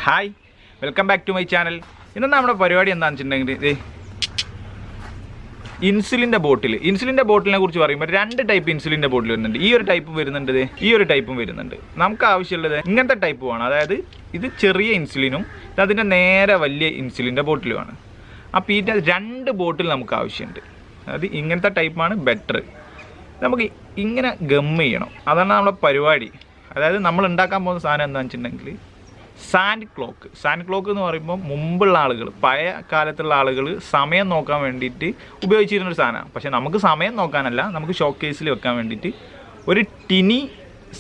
Hi, welcome back to my channel. ഇന്ന് നമ്മുടെ പരിപാടി എന്താണെന്ന് വെച്ചിട്ടുണ്ടെങ്കിൽ ഇൻസുലിൻ്റെ ബോട്ടിലിനെ കുറിച്ച് പറയുമ്പോൾ രണ്ട് ടൈപ്പ് ഇൻസുലിൻ്റെ ബോട്ടിൽ വരുന്നുണ്ട്. ഈ ഒരു ടൈപ്പും വരുന്നുണ്ട്, ഈ ഒരു ടൈപ്പും വരുന്നുണ്ട്. നമുക്ക് ആവശ്യമുള്ളത് ഇങ്ങനത്തെ ടൈപ്പ് വേണം. അതായത് ഇത് ചെറിയ ഇൻസുലിനും അതിൻ്റെ നേരെ വലിയ ഇൻസുലിൻ്റെ ബോട്ടിലുമാണ്. അപ്പോൾ ഇതിൻ്റെ രണ്ട് ബോട്ടിൽ നമുക്ക് ആവശ്യമുണ്ട്. അതായത് ഇങ്ങനത്തെ ടൈപ്പാണ് ബെറ്റർ. നമുക്ക് ഇങ്ങനെ ഗം ചെയ്യണം, അതാണ് നമ്മുടെ പരിപാടി. അതായത് നമ്മൾ ഉണ്ടാക്കാൻ പോകുന്ന സാധനം എന്താണെന്ന് വെച്ചിട്ടുണ്ടെങ്കിൽ സാൻഡ് ക്ലോക്ക് എന്ന് പറയുമ്പോൾ മുമ്പുള്ള ആളുകൾ, പഴയ കാലത്തുള്ള ആളുകൾ സമയം നോക്കാൻ വേണ്ടിയിട്ട് ഉപയോഗിച്ചിരുന്നൊരു സാധനമാണ്. പക്ഷേ നമുക്ക് സമയം നോക്കാനല്ല, നമുക്ക് ഷോക്കേസിൽ വെക്കാൻ വേണ്ടിയിട്ട് ഒരു ടിനി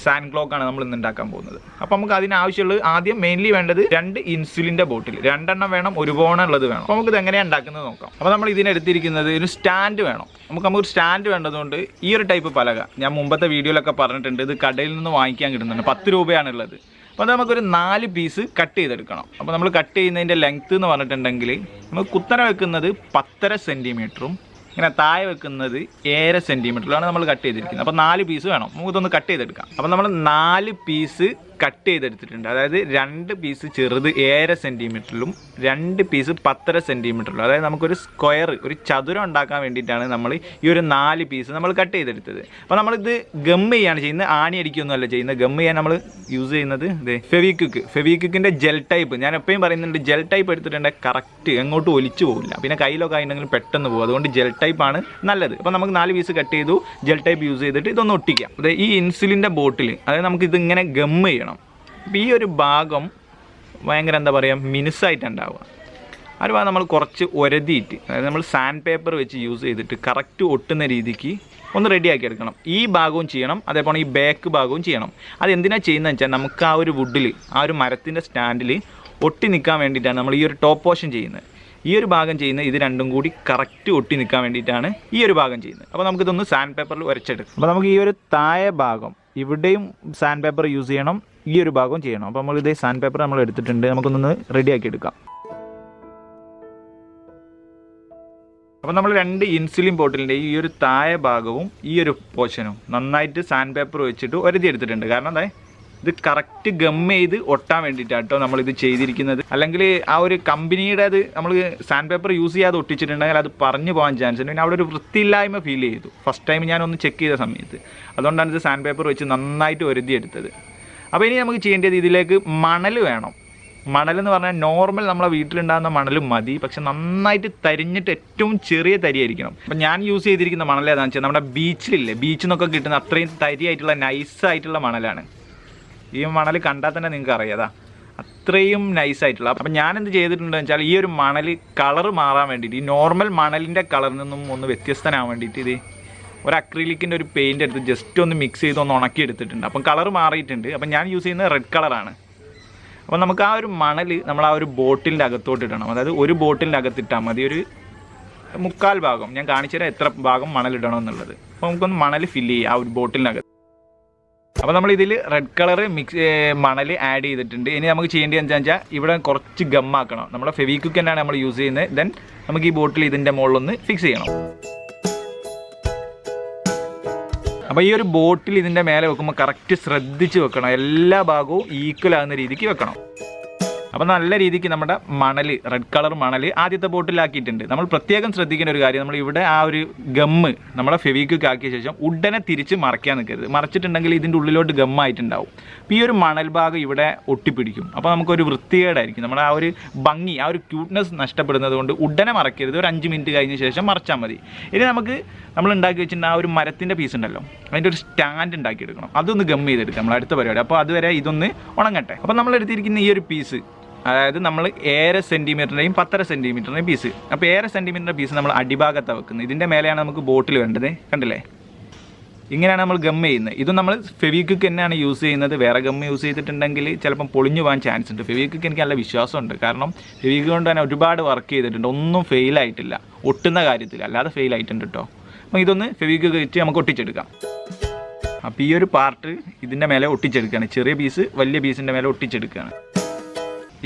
സാൻഡ് ക്ലോക്കാണ് നമ്മൾ ഇന്ന് ഉണ്ടാക്കാൻ പോകുന്നത്. അപ്പോൾ നമുക്ക് അതിനാവശ്യമുള്ളത് ആദ്യം മെയിൻലി വേണ്ടത് രണ്ട് ഇൻസുലിൻ്റെ ബോട്ടിൽ, രണ്ടെണ്ണം വേണം, ഒരു ഉള്ളത് വേണം. അപ്പോൾ നമുക്കിത് എങ്ങനെയാണ് ഉണ്ടാക്കുന്നത് നോക്കാം. അപ്പോൾ നമ്മൾ ഇതിനെടുത്തിരിക്കുന്നത് ഒരു സ്റ്റാൻഡ് വേണം. നമുക്കൊരു സ്റ്റാൻഡ് വേണ്ടതുകൊണ്ട് ഈ ഒരു ടൈപ്പ് പലക ഞാൻ മുമ്പത്തെ വീഡിയോയിലൊക്കെ പറഞ്ഞിട്ടുണ്ട്. ഇത് കടയിൽ നിന്ന് വാങ്ങിക്കാൻ കിട്ടുന്നുണ്ട്, 10 രൂപയാണുള്ളത്. അപ്പോൾ അത് നമുക്കൊരു 4 പീസ് കട്ട് ചെയ്തെടുക്കണം. അപ്പോൾ നമ്മൾ കട്ട് ചെയ്യുന്നതിൻ്റെ ലെങ്ത്ത് എന്ന് പറഞ്ഞിട്ടുണ്ടെങ്കിൽ നമുക്ക് കുത്തനെ വെക്കുന്നത് 10.5 സെൻറ്റിമീറ്ററും ഇങ്ങനെ താഴെ വെക്കുന്നത് 7 സെൻറ്റിമീറ്ററിലാണ് നമ്മൾ കട്ട് ചെയ്തിരിക്കുന്നത്. അപ്പോൾ 4 പീസ് വേണം. നമുക്കിതൊന്ന് കട്ട് ചെയ്തെടുക്കാം. അപ്പോൾ നമ്മൾ 4 പീസ് കട്ട് ചെയ്തെടുത്തിട്ടുണ്ട്. അതായത് 2 പീസ് ചെറുത് 7 സെൻറ്റിമീറ്ററിലും 2 പീസ് 10.5 സെൻറ്റിമീറ്ററിലും. അതായത് നമുക്കൊരു സ്ക്വയർ, ഒരു ചതുരം ഉണ്ടാക്കാൻ വേണ്ടിയിട്ടാണ് നമ്മൾ ഈ ഒരു 4 പീസ് നമ്മൾ കട്ട് ചെയ്തെടുത്തത്. അപ്പോൾ നമ്മളിത് ഗം ചെയ്യാണ് ചെയ്യുന്നത്, ആണി അടിക്കുകയൊന്നുമല്ല ചെയ്യുന്നത്. ഗം ചെയ്യാൻ നമ്മൾ യൂസ് ചെയ്യുന്നത് ഫെവിക്വിക്കിൻ്റെ ജെൽ ടൈപ്പ്. ഞാൻ എപ്പോഴും പറയുന്നുണ്ട്, ജെൽ ടൈപ്പ് എടുത്തിട്ടുണ്ടെങ്കിൽ കറക്റ്റ് എങ്ങോട്ടും ഒലിച്ചു പോകില്ല. പിന്നെ കയ്യിലൊക്കെ ആയിട്ടുണ്ടെങ്കിൽ പെട്ടെന്ന് പോകും. അതുകൊണ്ട് ജെൽ ടൈപ്പാണ് നല്ലത്. അപ്പോൾ നമുക്ക് 4 പീസ് കട്ട് ചെയ്തു, ജെൽ ടൈപ്പ് യൂസ് ചെയ്തിട്ട് ഇതൊന്ന് ഒട്ടിക്കാം. അതായത് ഈ ഇൻസുലിൻ്റെ ബോട്ടിൽ, അതായത് നമുക്കിതിങ്ങനെ ഗം ചെയ്യണം. അപ്പോൾ ഈ ഒരു ഭാഗം ഭയങ്കര എന്താ പറയുക, മിനുസായിട്ടുണ്ടാവുക. ആ ഒരു ഭാഗം നമ്മൾ കുറച്ച് ഒരതിയിട്ട്, അതായത് നമ്മൾ സാൻഡ് പേപ്പർ വെച്ച് യൂസ് ചെയ്തിട്ട് കറക്റ്റ് ഒട്ടുന്ന രീതിക്ക് ഒന്ന് റെഡിയാക്കി എടുക്കണം. ഈ ഭാഗവും ചെയ്യണം, അതേപോലെ ഈ ബാക്ക് ഭാഗവും ചെയ്യണം. അതെന്തിനാണ് ചെയ്യുന്നതെന്ന് വെച്ചാൽ നമുക്ക് ആ ഒരു വുഡിൽ, ആ ഒരു മരത്തിൻ്റെ സ്റ്റാൻഡിൽ ഒട്ടി നിൽക്കാൻ വേണ്ടിയിട്ടാണ് നമ്മൾ ഈ ഒരു ടോപ്പ് പോർഷൻ ചെയ്യുന്നത്. ഈ ഒരു ഭാഗം ചെയ്യുന്നത് ഇത് രണ്ടും കൂടി കറക്റ്റ് ഒട്ടി നിൽക്കാൻ വേണ്ടിയിട്ടാണ് ഈ ഒരു ഭാഗം ചെയ്യുന്നത്. അപ്പോൾ നമുക്കിതൊന്ന് സാൻഡ് പേപ്പറിൽ ഉരച്ചെടുക്കും. അപ്പോൾ നമുക്ക് ഈ ഒരു താഴെ ഭാഗം ഇവിടെയും സാൻഡ് പേപ്പർ യൂസ് ചെയ്യണം, ഈ ഒരു ഭാഗവും ചെയ്യണം. അപ്പോൾ നമ്മൾ ഇതേ സാൻഡ് പേപ്പർ നമ്മൾ എടുത്തിട്ടുണ്ട്, നമുക്കൊന്ന് റെഡിയാക്കി എടുക്കാം. അപ്പോൾ നമ്മൾ 2 ഇൻസുലിൻ ബോട്ടിലിൻ്റെ ഈ ഒരു താഴെ ഭാഗവും ഈ ഒരു പോർഷനും നന്നായിട്ട് സാൻഡ് പേപ്പർ വെച്ചിട്ട് ഒരതി എടുത്തിട്ടുണ്ട്. കാരണം എന്താ, ഇത് കറക്റ്റ് ഗം ചെയ്ത് ഒട്ടാൻ വേണ്ടിയിട്ടാണ് കേട്ടോ നമ്മളിത് ചെയ്തിരിക്കുന്നത്. അല്ലെങ്കിൽ ആ ഒരു കമ്പനിയുടെ അത് നമ്മൾ സാൻഡ് പേപ്പർ യൂസ് ചെയ്യാതെ ഒട്ടിച്ചിട്ടുണ്ടെങ്കിൽ അത് പറഞ്ഞു പോകാൻ ചാൻസ് ഉണ്ട്. പിന്നെ അവിടെ ഒരു വൃത്തിയില്ലായ്മ ഫീൽ ചെയ്തു ഫസ്റ്റ് ടൈം ഞാനൊന്ന് ചെക്ക് ചെയ്ത സമയത്ത്. അതുകൊണ്ടാണ് ഇത് സാൻഡ് പേപ്പർ വെച്ച് നന്നായിട്ട് ഒരതി എടുത്തത്. അപ്പോൾ ഇനി നമുക്ക് ചെയ്യേണ്ടത്, ഇതിലേക്ക് മണൽ വേണം. മണലെന്ന് പറഞ്ഞാൽ നോർമൽ നമ്മളെ വീട്ടിലുണ്ടാകുന്ന മണലും മതി, പക്ഷെ നന്നായിട്ട് തരിഞ്ഞിട്ട് ഏറ്റവും ചെറിയ തരിയായിരിക്കണം. അപ്പം ഞാൻ യൂസ് ചെയ്തിരിക്കുന്ന മണൽ ഏതാണെന്ന് വെച്ചാൽ നമ്മുടെ ബീച്ചിലില്ലേ, ബീച്ചിൽ നിന്നൊക്കെ കിട്ടുന്ന അത്രയും തരിയായിട്ടുള്ള നൈസായിട്ടുള്ള മണലാണ്. ഈ മണൽ കണ്ടാൽ തന്നെ നിങ്ങൾക്ക് അറിയാതാ, അത്രയും നൈസായിട്ടുള്ള. അപ്പം ഞാനെന്ത് ചെയ്തിട്ടുണ്ടെന്ന് വെച്ചാൽ ഈ ഒരു മണൽ കളർ മാറാൻ വേണ്ടിയിട്ട്, ഈ നോർമൽ മണലിൻ്റെ കളറിൽ നിന്നും ഒന്ന് വ്യത്യസ്തനാകാൻ വേണ്ടിയിട്ട് ഇത് ഒരു അക്രിലിക്കിൻ്റെ ഒരു പെയിൻ്റ് എടുത്ത് ജസ്റ്റ് ഒന്ന് മിക്സ് ചെയ്ത് ഒന്ന് ഉണക്കി എടുത്തിട്ടുണ്ട്. അപ്പം കളർ മാറിയിട്ടുണ്ട്. അപ്പം ഞാൻ യൂസ് ചെയ്യുന്നത് റെഡ് കളറാണ്. അപ്പം നമുക്ക് ആ ഒരു മണൽ നമ്മൾ ആ ഒരു ബോട്ടിലിൻ്റെ അകത്തോട്ട് ഇടണം. അതായത് ഒരു ബോട്ടിലിൻ്റെ അകത്തിട്ടാൽ മതി, ഒരു 3/4 ഭാഗം. ഞാൻ കാണിച്ചു തരാം എത്ര ഭാഗം മണലിടണം എന്നുള്ളത്. അപ്പോൾ നമുക്കൊന്ന് മണൽ ഫില്ല് ചെയ്യാം ആ ഒരു ബോട്ടിലിനകത്ത്. അപ്പോൾ നമ്മളിതിൽ റെഡ് കളർ മണൽ ആഡ് ചെയ്തിട്ടുണ്ട്. ഇനി നമുക്ക് ചെയ്യേണ്ടത് എന്താണെന്ന് വെച്ചാൽ ഇവിടെ കുറച്ച് ഗമ്മാക്കണം. നമ്മുടെ ഫെവിക്വിക്ക് തന്നെയാണ് നമ്മൾ യൂസ് ചെയ്യുന്നത്. ദെൻ നമുക്ക് ഈ ബോട്ടിൽ ഇതിൻ്റെ മുകളിലൊന്ന് ഫിക്സ് ചെയ്യണം. അപ്പോൾ ഈ ഒരു ബോട്ടിൽ ഇതിൻ്റെ മേലെ വെക്കുമ്പോൾ കറക്റ്റ് ശ്രദ്ധിച്ച് വെക്കണം, എല്ലാ ഭാഗവും ഈക്വൽ ആകുന്ന രീതിക്ക് വെക്കണം. അപ്പോൾ നല്ല രീതിക്ക് നമ്മുടെ മണൽ, റെഡ് കളർ മണൽ ആദ്യത്തെ ബോട്ടിലാക്കിയിട്ടുണ്ട്. നമ്മൾ പ്രത്യേകം ശ്രദ്ധിക്കേണ്ട ഒരു കാര്യം, നമ്മൾ ഇവിടെ ആ ഒരു ഗമ്മ് നമ്മളെ ഫെവിക്വിക്ക് ആക്കിയ ശേഷം ഉടനെ തിരിച്ച് മറയ്ക്കാൻ നിൽക്കരുത്. മറച്ചിട്ടുണ്ടെങ്കിൽ ഇതിൻ്റെ ഉള്ളിലോട്ട് ഗമ്മായിട്ടുണ്ടാവും. അപ്പോൾ ഈ ഒരു മണൽ ഭാഗം ഇവിടെ ഒട്ടിപ്പിടിക്കും. അപ്പോൾ നമുക്കൊരു വൃത്തികേടായിരിക്കും, നമ്മുടെ ആ ഒരു ഭംഗി, ആ ഒരു ക്യൂട്ട്നെസ് നഷ്ടപ്പെടുന്നത് കൊണ്ട് ഉടനെ മറക്കരുത്. ഒരു 5 മിനിറ്റ് കഴിഞ്ഞ ശേഷം മറച്ചാൽ മതി. ഇനി നമ്മൾ ഉണ്ടാക്കി വെച്ചിട്ടുണ്ട് ആ ഒരു മരത്തിൻ്റെ പീസ് ഉണ്ടല്ലോ, അതിൻ്റെ ഒരു സ്റ്റാൻഡ് ഉണ്ടാക്കിയെടുക്കണം. അതൊന്ന് ഗം ചെയ്തെടുക്കാം നമ്മൾ അടുത്ത പരിപാടി. അപ്പോൾ അതുവരെ ഇതൊന്ന് ഉണങ്ങട്ടെ. അപ്പോൾ നമ്മൾ എടുത്തിരിക്കുന്ന ഈ ഒരു പീസ്, അതായത് നമ്മൾ 7 സെൻറ്റിമീറ്ററിൻ്റെയും 10.5 സെൻറ്റിമീറ്ററിൻ്റെയും പീസ്. അപ്പോൾ 7 സെൻറ്റിമീറ്ററിൻ്റെ പീസ് നമ്മൾ അടിഭാഗത്താണ് വെക്കുന്നത്. ഇതിൻ്റെ മേലെയാണ് നമുക്ക് ബോട്ടിൽ വേണ്ടത്. കണ്ടില്ലേ, ഇങ്ങനെയാണ് നമ്മൾ ഗം ചെയ്യുന്നത്. ഇത് നമ്മൾ ഫെവിക്വിക്ക് തന്നെയാണ് യൂസ് ചെയ്യുന്നത്. വേറെ ഗം യൂസ് ചെയ്തിട്ടുണ്ടെങ്കിൽ ചിലപ്പം പൊളിഞ്ഞു പോകാൻ ചാൻസ് ഉണ്ട്. ഫെവിക്വിക്ക് എനിക്ക് നല്ല വിശ്വാസമുണ്ട്, കാരണം ഫെവിക്വിക്ക് കൊണ്ട് തന്നെ ഒരുപാട് വർക്ക് ചെയ്തിട്ടുണ്ട്, ഒന്നും ഫെയിലായിട്ടില്ല, ഒട്ടുന്ന കാര്യത്തിൽ അല്ലാതെ ഫെയിലായിട്ടുണ്ട് കേട്ടോ. അപ്പോൾ ഇതൊന്ന് ഫെവിക്വിക്ക് വെച്ച് നമുക്ക് ഒട്ടിച്ചെടുക്കാം. അപ്പോൾ ഈ ഒരു പാർട്ട് ഇതിൻ്റെ മേലെ ഒട്ടിച്ചെടുക്കുകയാണ്, ചെറിയ പീസ് വലിയ പീസിൻ്റെ മേലെ ഒട്ടിച്ചെടുക്കുകയാണ്.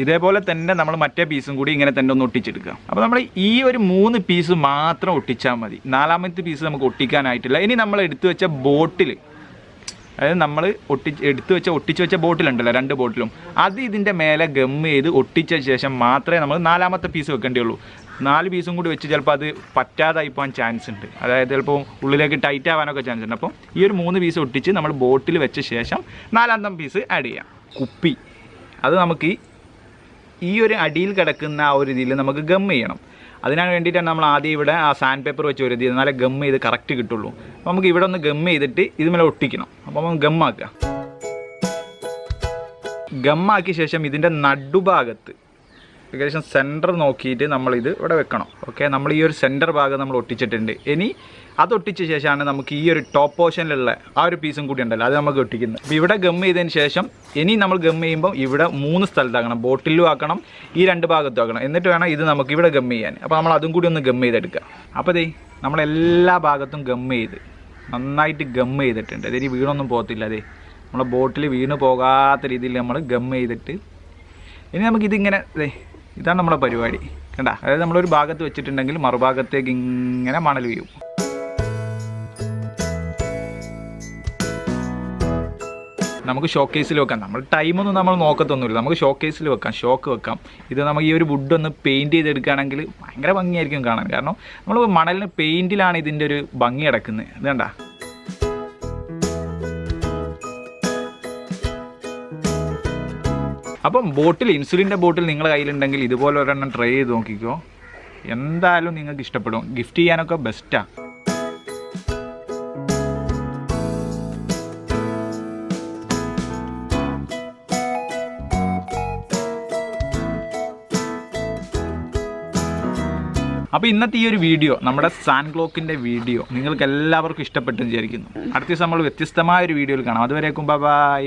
ഇതേപോലെ തന്നെ നമ്മൾ മറ്റേ പീസും കൂടി ഇങ്ങനെ തന്നെ ഒന്ന് ഒട്ടിച്ചെടുക്കുക. അപ്പോൾ നമ്മൾ ഈ ഒരു 3 പീസ് മാത്രം ഒട്ടിച്ചാൽ മതി, 4ാമത്തെ പീസ് നമുക്ക് ഒട്ടിക്കാനായിട്ടില്ല. ഇനി നമ്മൾ എടുത്തു വെച്ച ബോട്ടിൽ അതായത് നമ്മൾ ഒട്ടിച്ച് വെച്ച ബോട്ടിലുണ്ടല്ലോ 2 ബോട്ടിലും അത് ഇതിൻ്റെ മേലെ ഗം ചെയ്ത് ഒട്ടിച്ച ശേഷം മാത്രമേ നമ്മൾ 4ാമത്തെ പീസ് വെക്കേണ്ടിയുള്ളൂ. 4 പീസും കൂടി വെച്ച് ചിലപ്പോൾ അത് പറ്റാതായി പോകാൻ ചാൻസ് ഉണ്ട്. അതായത് ചിലപ്പോൾ ഉള്ളിലേക്ക് ടൈറ്റ് ആവാനൊക്കെ ചാൻസ് ഉണ്ട്. അപ്പോൾ ഈ ഒരു 3 പീസ് ഒട്ടിച്ച് നമ്മൾ ബോട്ടിൽ വെച്ച ശേഷം 4ാമത്തെ പീസ് ആഡ് ചെയ്യാം. കുപ്പി അത് നമുക്ക് ഈ ഒരു അടിയിൽ കിടക്കുന്ന ആ ഒരു ഇതിൽ നമുക്ക് ഗം ചെയ്യണം. അതിനാണ് വേണ്ടിയിട്ടാണ് നമ്മൾ ആദ്യം ഇവിടെ ആ സാൻഡ് പേപ്പർ വെച്ച് ഒരു എന്നാലേ ഗം ചെയ്ത് കറക്റ്റ് കിട്ടുള്ളൂ. അപ്പോൾ നമുക്ക് ഇവിടെ ഒന്ന് ഗം ചെയ്തിട്ട് ഇതുമേലെ ഒട്ടിക്കണം. അപ്പോൾ നമുക്ക് ഗമ്മാക്കുക. ഗമ്മാക്കിയ ശേഷം ഇതിൻ്റെ നടുഭാഗത്ത് ഏകദേശം സെൻറ്റർ നോക്കിയിട്ട് നമ്മളിത് ഇവിടെ വെക്കണം. ഓക്കെ, നമ്മൾ ഈ ഒരു സെൻറ്റർ ഭാഗം നമ്മൾ ഒട്ടിച്ചിട്ടുണ്ട്. ഇനി അത് ഒട്ടിച്ച ശേഷമാണ് നമുക്ക് ഈ ഒരു ടോപ്പ് പോർഷനിലുള്ള ആ ഒരു പീസും കൂടി ഉണ്ടല്ലോ അത് നമുക്ക് ഒട്ടിക്കുന്നത്. അപ്പോൾ ഇവിടെ ഗം ചെയ്തതിന് ശേഷം ഇനി നമ്മൾ ഗം ചെയ്യുമ്പോൾ ഇവിടെ 3 സ്ഥലത്താക്കണം. ബോട്ടിലും ആക്കണം, ഈ 2 ഭാഗത്തും ആക്കണം. എന്നിട്ട് വേണം ഇത് നമുക്ക് ഇവിടെ ഗം ചെയ്യാൻ. അപ്പോൾ നമ്മൾ അതും കൂടി ഒന്ന് ഗം ചെയ്തെടുക്കുക. അപ്പോൾ ദേ നമ്മളെല്ലാ ഭാഗത്തും ഗം ചെയ്ത് നന്നായിട്ട് ഗം ചെയ്തിട്ടുണ്ട്. അതിന് വീണൊന്നും പോകത്തില്ല. അതെ, നമ്മളെ ബോട്ടിൽ വീണ് പോകാത്ത രീതിയിൽ നമ്മൾ ഗം ചെയ്തിട്ട് ഇനി നമുക്കിതിങ്ങനെ ഇതാണ് നമ്മുടെ പരിപാടി. കണ്ട, അതായത് നമ്മളൊരു ഭാഗത്ത് വെച്ചിട്ടുണ്ടെങ്കിൽ മറുഭാഗത്തേക്ക് ഇങ്ങനെ മണൽ വീഴും. നമുക്ക് ഷോക്കേസിൽ വെക്കാം. നമ്മൾ ടൈമൊന്നും നമ്മൾ നോക്കത്തൊന്നുമില്ല. നമുക്ക് ഷോക്കേസിൽ വെക്കാം, ഷോക്ക് വെക്കാം. ഇത് നമുക്ക് ഈ ഒരു വുഡ് ഒന്ന് പെയിൻറ്റ് ചെയ്തെടുക്കുകയാണെങ്കിൽ ഭയങ്കര ഭംഗിയായിരിക്കും കാണാൻ. കാരണം നമ്മൾ മണലിന് പെയിൻറ്റിലാണ് ഇതിൻ്റെ ഒരു ഭംഗി കിടക്കുന്നത്. ഇത് കണ്ട. അപ്പം ഇൻസുലിൻ്റെ ബോട്ടിൽ നിങ്ങളുടെ കയ്യിലുണ്ടെങ്കിൽ ഇതുപോലെ ഒരെണ്ണം ട്രൈ ചെയ്ത് നോക്കിക്കോ. എന്തായാലും നിങ്ങൾക്ക് ഇഷ്ടപ്പെടും. ഗിഫ്റ്റ് ചെയ്യാനൊക്കെ ബെസ്റ്റാണ്. അപ്പോൾ ഇന്നത്തെ ഈ ഒരു വീഡിയോ, നമ്മുടെ സാൻഡ് ക്ലോക്കിൻ്റെ വീഡിയോ നിങ്ങൾക്ക് എല്ലാവർക്കും ഇഷ്ടപ്പെട്ടെന്ന് വിചാരിക്കുന്നു. അടുത്ത ദിവസം നമ്മൾ വ്യത്യസ്തമായ ഒരു വീഡിയോയിൽ കാണാം. അതുവരേക്കും ബൈ.